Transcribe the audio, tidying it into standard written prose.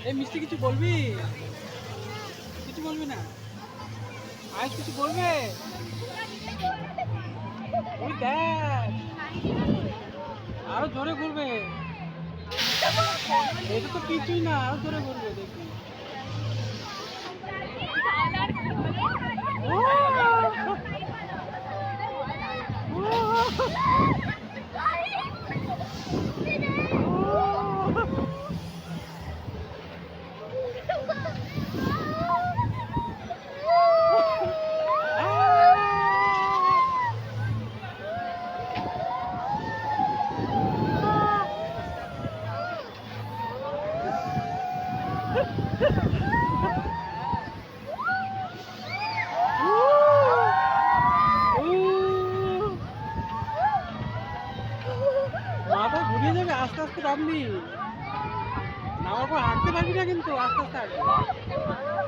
এই মিষ্টি কিছু বলবি? কিছু বলবি না? আজ কিছু বলবে? ওই দেখ, আরো জোরে ঘুরবে। এটা তো কিছুই না, আরো জোরে ঘুরবে দেখবি। মাথা ঘুরিয়ে যাবে, আস্তে আস্তে নামবি। নামার পর হাঁটতে পারবি না, কিন্তু আস্তে আস্তে হাঁটবি।